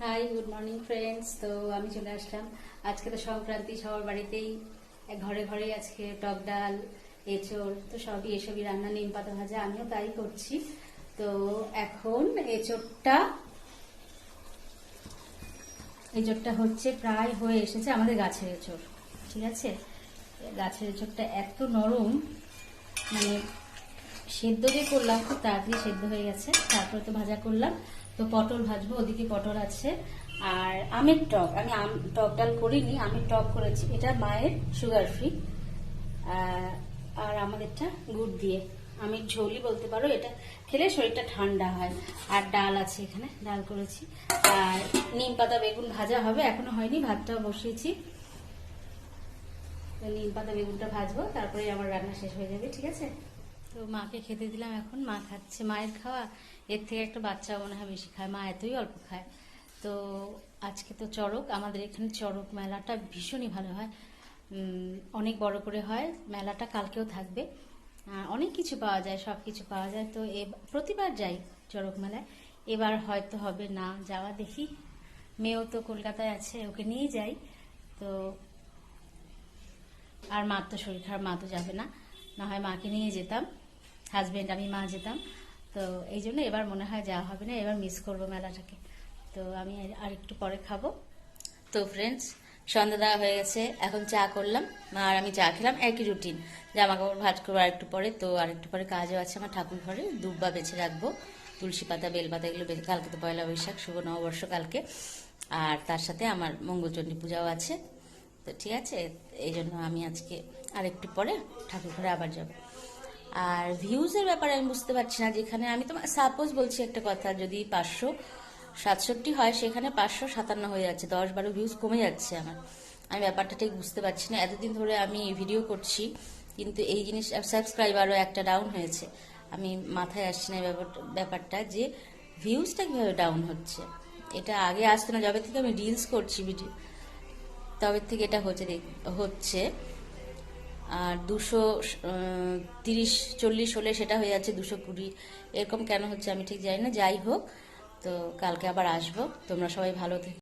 High, good morning friends. তো আমি চলে আসলাম। আজকে তো সংক্রান্তি, সবার বাড়িতেই ঘরে ঘরে আজকে টক ডাল, এঁচোড়, তো এসবই রান্না, নিম পাতা ভাজা, আমিও তাই করছি। তো এখন এঁচোড়টা হচ্ছে প্রায় হয়ে এসেছে, আমাদের গাছের এঁচোড়। ঠিক আছে, গাছের এঁচোড়টা এত নরম, মানে সেদ্ধ দিয়ে করলাম, খুব তাড়াতাড়ি সেদ্ধ হয়ে গেছে। তারপরে তো ভাজা করলাম। তো পটল ভাজবো, ওদিকে পটল আছে। আর আমের টক, আমি টক ডাল করিনি, আমের টক করেছি। এটা মায়ের, সুগার ফ্রি। আর আমাদেরটা গুড় দিয়ে, আমের ঝোলই বলতে পারো। এটা খেলে শরীরটা ঠান্ডা হয়। আর ডাল আছে, এখানে ডাল করেছি। আর নিম পাতা বেগুন ভাজা হবে, এখনো হয়নি, ভাতটাও বসিয়েছি। নিম পাতা বেগুনটা ভাজবো, তারপরে আমার রান্না শেষ হয়ে যাবে। ঠিক আছে, তো মাকে খেতে দিলাম। এখন মা খাচ্ছে। মায়ের খাওয়া এর থেকে একটা বাচ্চা মনে হয় বেশি খায়, মা এতই অল্প খায়। তো আজকে তো চড়ক, আমাদের এখানে চড়ক মেলাটা ভীষণই ভালো হয়, অনেক বড় করে হয় মেলাটা। কালকেও থাকবে। অনেক কিছু পাওয়া যায়, সব কিছু পাওয়া যায়। তো প্রতিবার যাই চড়ক মেলায়, এবার হয়তো হবে না যাওয়া, দেখি। মেয়েও তো কলকাতায় আছে, ওকে নিয়ে যাই। তো আর মার তো শরীর খারাপ, মা তো যাবে না, না হয় মাকে নিয়ে যেতাম, হাজবেন্ড আমি মা যেতাম। তো এই জন্য এবার মনে হয় যাওয়া হবে না, এবার মিস করবো মেলাটাকে। তো আমি আর একটু পরে খাবো। তো ফ্রেন্ডস, সন্ধ্যা দেওয়া হয়ে গেছে, এখন চা করলাম। মা আর আমি চা খেলাম, একই রুটিন। জামা কাপড় ভাঁজ করবো আরেকটু পরে। তো আরেকটু পরে কাজও আছে আমার, ঠাকুর ঘরে দুব্বা বেছে রাখবো, তুলসী পাতা, বেলপাতা এগুলো বেছে। কালকে তো পয়লা বৈশাখ, শুভ নববর্ষ কালকে। আর তার সাথে আমার মঙ্গলচণ্ডী পূজাও আছে। তো ঠিক আছে, এই জন্য আমি আজকে আরেকটু পরে ঠাকুর ঘরে আবার যাব। আর ভিউজের ব্যাপারে আমি বুঝতে পারছি না, যেখানে আমি তোমার সাপোজ বলছি একটা কথা, যদি 567 হয়, সেখানে 557 হয়ে যাচ্ছে, 10-12 ভিউজ কমে যাচ্ছে আমার। আমি ব্যাপারটা ঠিক বুঝতে পারছি না। এতদিন ধরে আমি ভিডিও করছি, কিন্তু এই জিনিস, সাবস্ক্রাইবারও একটা ডাউন হয়েছে। আমি মাথায় আসছে না ব্যাপারটা, যে ভিউজটা কিভাবে ডাউন হচ্ছে। এটা আগে আসতো না, যবে থেকে আমি রিলস করছি ভিডিও, তবে থেকে এটা হচ্ছে। আর 230-40 হলে সেটা হয়ে যাচ্ছে 220, এরকম কেন হচ্ছে আমি ঠিক জানি না। যাই হোক, তো কালকে আবার আসবো। তোমরা সবাই ভালো থেকো।